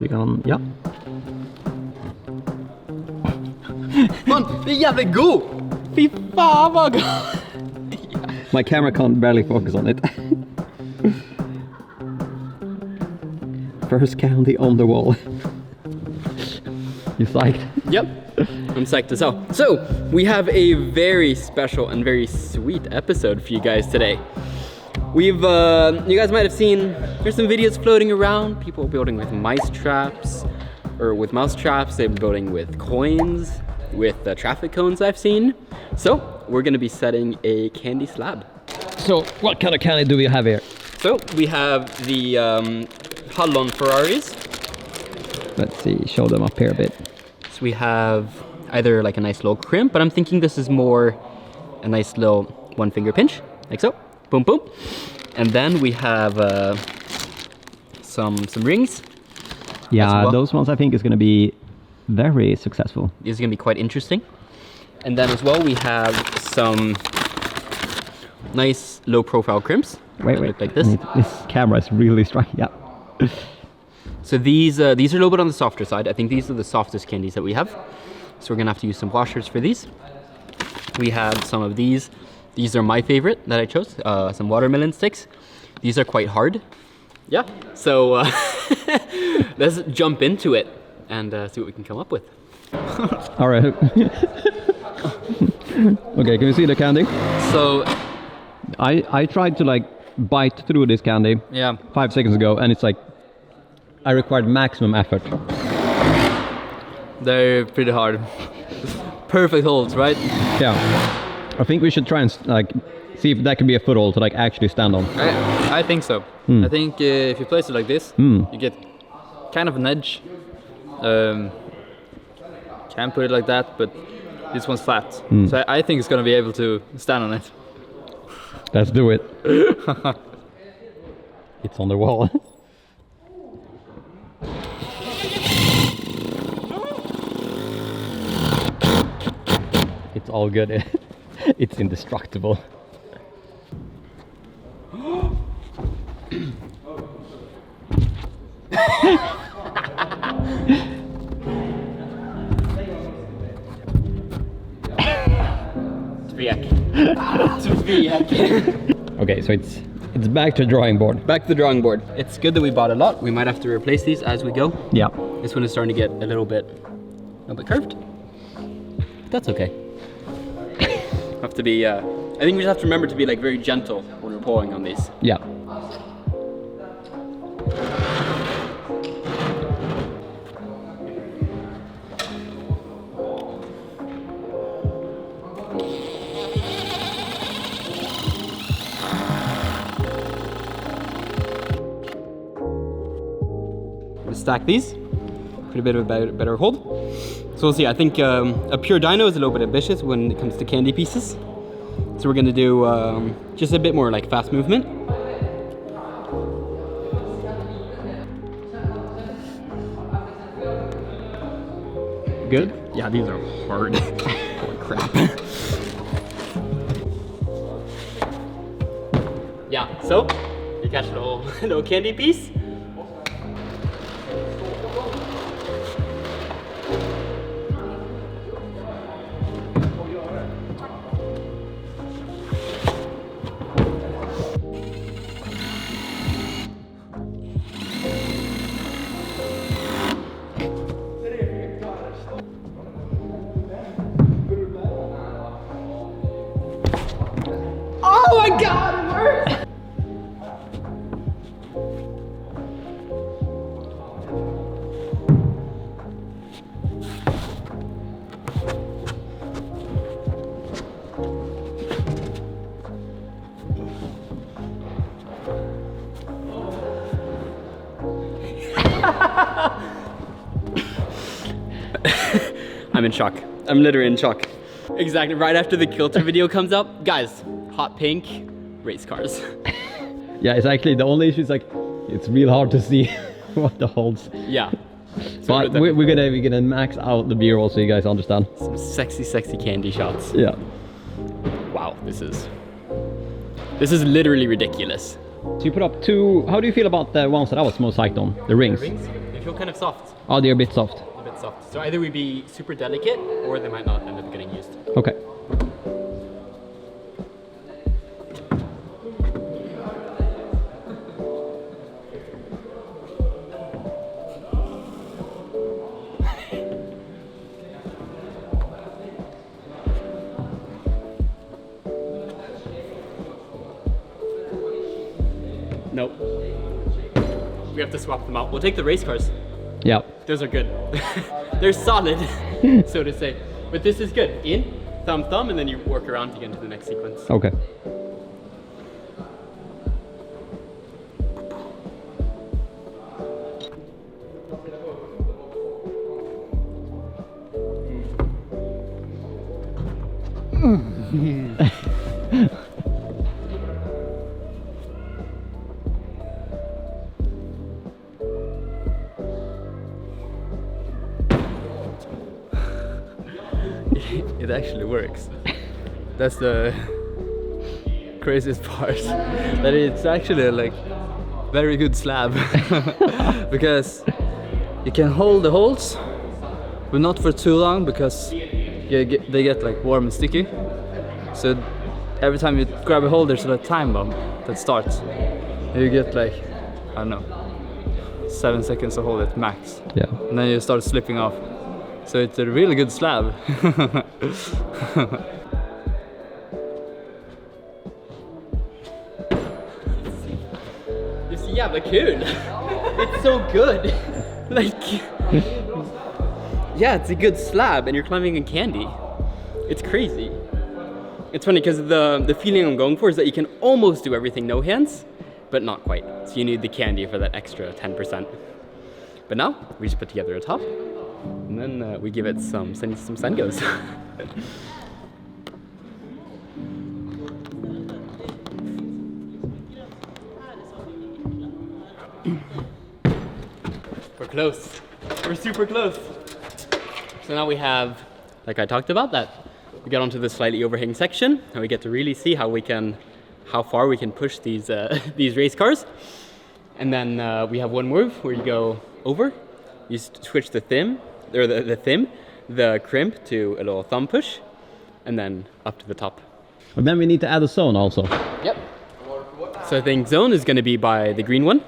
Vi kan, ja. Man, det är jävligt god! Fy fan vad god! My camera can't barely focus on it. First candy on the wall. You psyched? Yep, I'm psyched as hell. So, we have a very special and very sweet episode for you guys today. You guys might have seen, there's some videos floating around. People are building with mouse traps. They're building with coins, with traffic cones I've seen. So, we're gonna be setting a candy slab. So, what kind of candy do we have here? So, we have the Karlsson Ferraris. Let's see, show them up here a bit. So we have either like a nice little crimp, but I'm thinking this is more a nice little one finger pinch, like so. Boom, boom. And then we have some rings. Yeah, well. those ones I think is going to be very successful. These are going to be quite interesting. And then as well, we have some nice low profile crimps. Wait. Look like this. This camera is really striking. Yeah. So these are a little bit on the softer side. I think these are the softest candies that we have. So we're going to have to use some washers for these. We have some of these. These are my favorite that I chose, some watermelon sticks. These are quite hard. Yeah, so let's jump into it and see what we can come up with. All right. Okay, can you see the candy? So I tried to like bite through this candy 5 seconds ago, and it's like I required maximum effort. They're pretty hard. Perfect holds, right? Yeah. I think we should try and like see if that can be a foothold to like actually stand on. I think so. I think if you place it like this, you get kind of an edge. Can put it like that, but this one's flat. So I think it's gonna be able to stand on it. Let's do it. It's on the wall. It's all good. It's indestructible. Okay, so it's back to the drawing board. Back to the drawing board. It's good that we bought a lot. We might have to replace these as we go. Yeah. This one is starting to get a little bit curved. But that's okay. Have to be. I think we just have to remember to be like very gentle when we're pulling on these. Yeah. Stack these, put a bit of a better hold. So we'll see. I think a pure dino is a little bit ambitious when it comes to candy pieces. So we're gonna do just a bit more like fast movement. Good? Yeah, these are hard. Holy crap. Yeah, so you catch a little candy piece. Oh my god, it works! I'm in shock. I'm literally in shock. Exactly, right after the Kilter video comes up, guys, hot pink race cars. Yeah, it's actually the only issue is like it's real hard to see what the holds. Yeah. But we're gonna max out the B-roll so you guys understand. Some sexy candy shots. Yeah. Wow, this is literally ridiculous. So you put up two. How do you feel about the ones that I was most hyped on? The rings. Rings? If you feel kind of soft. Oh, they're a bit soft. A bit soft. So either we be super delicate, or they might not end up getting used. Okay. Nope. We have to swap them out. We'll take the race cars. Yeah. Those are good. They're solid, so to say. But this is good. In, thumb, thumb, and then you work around to get into the next sequence. Okay. It actually works. That's the craziest part. That it's actually a like very good slab because you can hold the holes, but not for too long because they get like warm and sticky. So every time you grab a hold, there's a time bomb that starts. And you get like, I don't know, 7 seconds to hold it max. Yeah. And then you start slipping off. So it's a really good slab. You see, yeah, but cool. It's so good. Like, yeah, it's a good slab, and you're climbing in candy. It's crazy. It's funny because the feeling I'm going for is that you can almost do everything no hands, but not quite. So you need the candy for that extra 10%. But now we just put together a top, and then we give it some sun goes. We're close. We're super close. So now we have, like I talked about, that we get onto the slightly overhanging section, and we get to really see how far we can push these these race cars. And then we have one move where you go over, you switch the thimb, or the crimp to a little thumb push, and then up to the top. But then we need to add a zone also. Yep. So I think zone is going to be by the green one.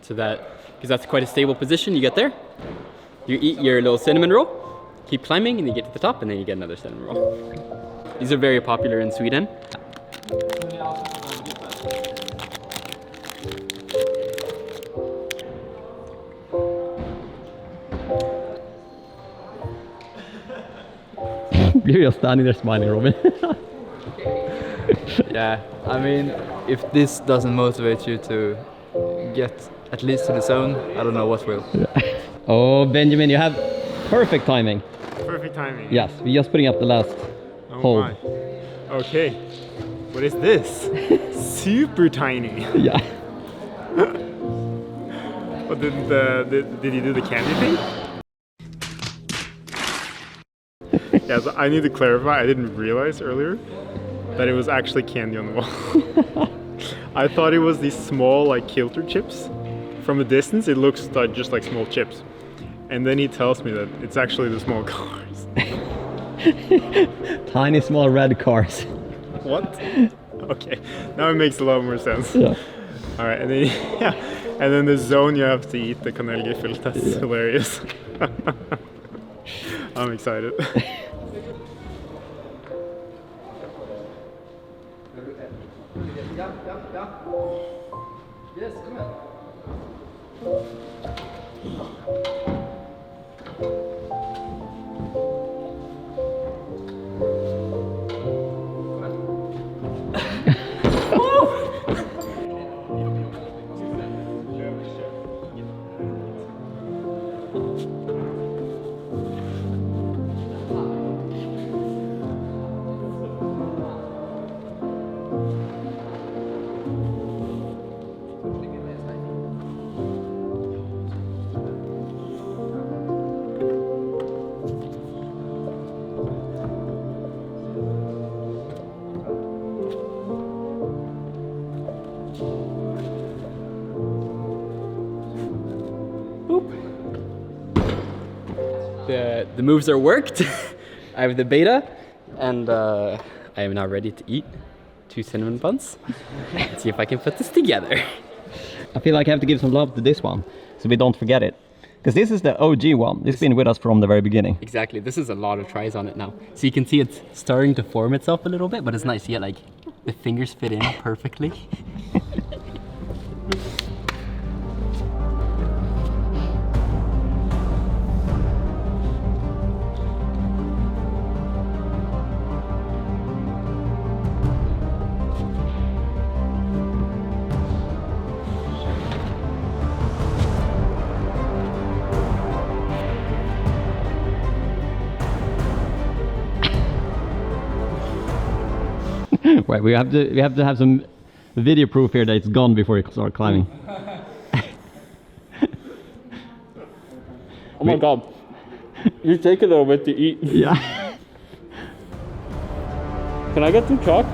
So because that's quite a stable position, you get there, you eat your little cinnamon roll, keep climbing, and you get to the top, and then you get another cinnamon roll. These are very popular in Sweden. You're just standing there smiling, Robin. Yeah, I mean, if this doesn't motivate you to get at least to the zone, I don't know what will. Yeah. Oh, Benjamin, you have perfect timing. Perfect timing. Yes, we're just putting up the last hold. My. Okay. What is this? Super tiny. Yeah. What did you do the candy thing? Yeah, so I need to clarify, I didn't realize earlier that it was actually candy on the wall. I thought it was these small like kilter chips. From a distance it looks like just like small chips. And then he tells me that it's actually the small cars. Tiny small red cars. What? Okay, now it makes a lot more sense. Yeah. Alright, and then yeah, and then the zone you have to eat the kanelgefüll. That's hilarious. I'm excited. Yes, come on. the moves are worked. I have the beta, and I am now ready to eat 2 cinnamon buns. Let's see if I can put this together. I feel like I have to give some love to this one, so we don't forget it. Because this is the OG one. This has been with us from the very beginning. Exactly. This is a lot of tries on it now. So you can see it's starting to form itself a little bit, but it's nice to get like the fingers fit in perfectly. Right, we have to have some video proof here that it's gone before you start climbing. Oh my god. You take a little bit to eat. Yeah. Can I get some chalk?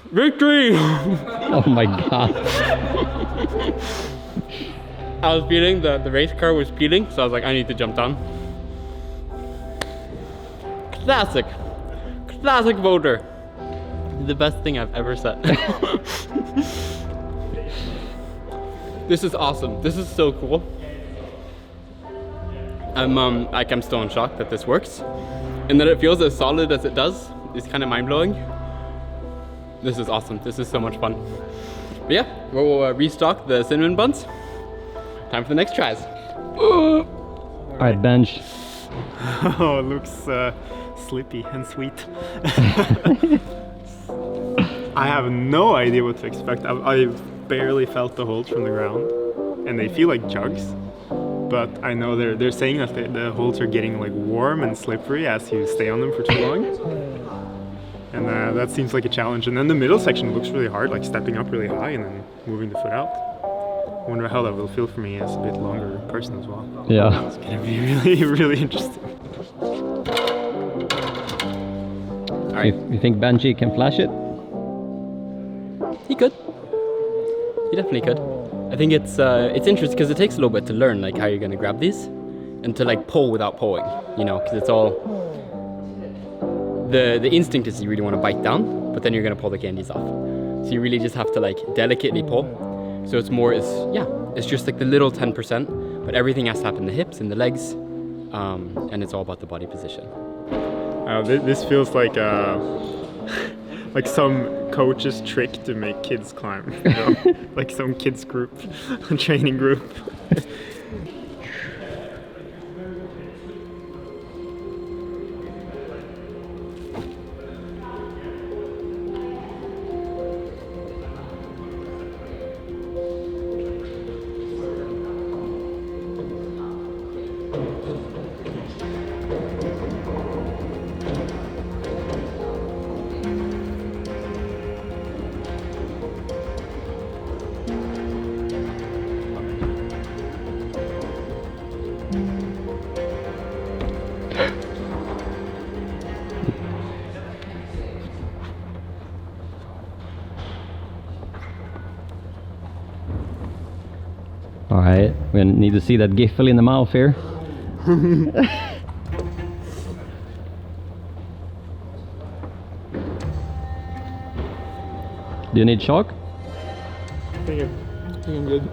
Victory! Oh my god. I was peeling, the race car was peeling, so I was like, I need to jump down. Classic voter. The best thing I've ever said. This is awesome. This is so cool. I'm still in shock that this works. And that it feels as solid as it does is kind of mind-blowing. This is awesome. This is so much fun. But yeah, we'll restock the cinnamon buns. Time for the next tries. Alright, bench. Oh, it looks slippy and sweet. I have no idea what to expect. I barely felt the holes from the ground, and they feel like jugs. But I know they're saying that the holes are getting like warm and slippery as you stay on them for too long. And that seems like a challenge. And then the middle section looks really hard, like stepping up really high and then moving the foot out. I wonder how that will feel for me as a bit longer person as well. Yeah. It's gonna be really, really interesting. Alright. You think Banshee can flash it? He could. He definitely could. I think it's interesting because it takes a little bit to learn like how you're gonna grab these and to like pull without pulling, you know, because it's all the instinct is you really want to bite down, but then you're gonna pull the candies off. So you really just have to like delicately pull. So it's just like the little 10%, but everything has to happen in the hips and the legs, and it's all about the body position. This feels like like some coach's trick to make kids climb, you know? Like some kids group, training group. Alright, we need to see that giffle in the mouth here. Do you need chalk? I think I'm good.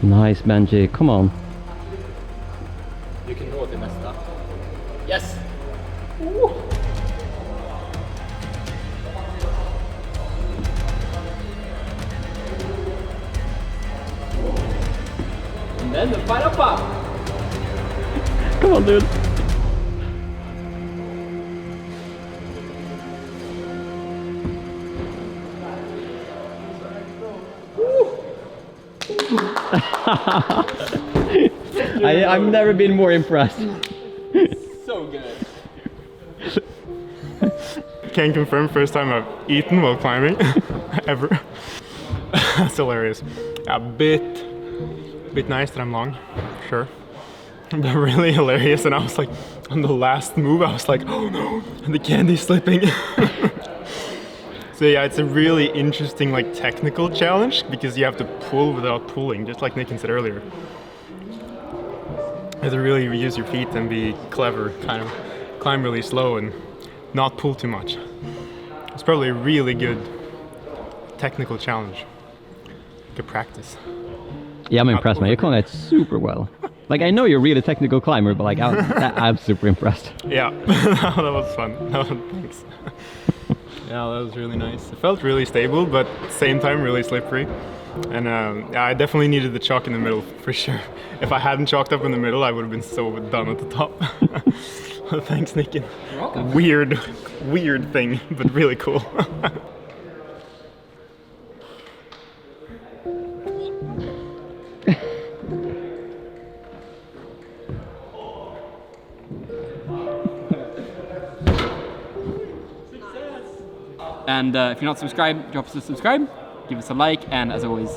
Nice, Benji. Come on. Du kan nå till nästa. Yes! And then the final pop! Come on, dude. I've never been more impressed. So good. Can confirm, first time I've eaten while climbing ever. That's hilarious. A bit nice that I'm long, sure, but really hilarious. And I was like, on the last move, I was like, oh no, and the candy's slipping. So yeah, it's a really interesting like technical challenge because you have to pull without pulling, just like Nick said earlier. You have to really use your feet and be clever, kind of climb really slow and not pull too much. It's probably a really good technical challenge. Good practice. Yeah, I'm impressed, man. You're calling it super well. Like, I know you're a really technical climber, but like, I'm super impressed. Yeah, that was fun. Thanks. Yeah, that was really nice. It felt really stable, but at the same time really slippery. And yeah, I definitely needed the chalk in the middle, for sure. If I hadn't chalked up in the middle, I would have been so done at the top. Thanks, Nick. You're welcome. Weird thing, but really cool. And if you're not subscribed, drop us a subscribe, give us a like, and as always,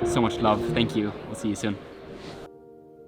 so much love. Thank you. We'll see you soon.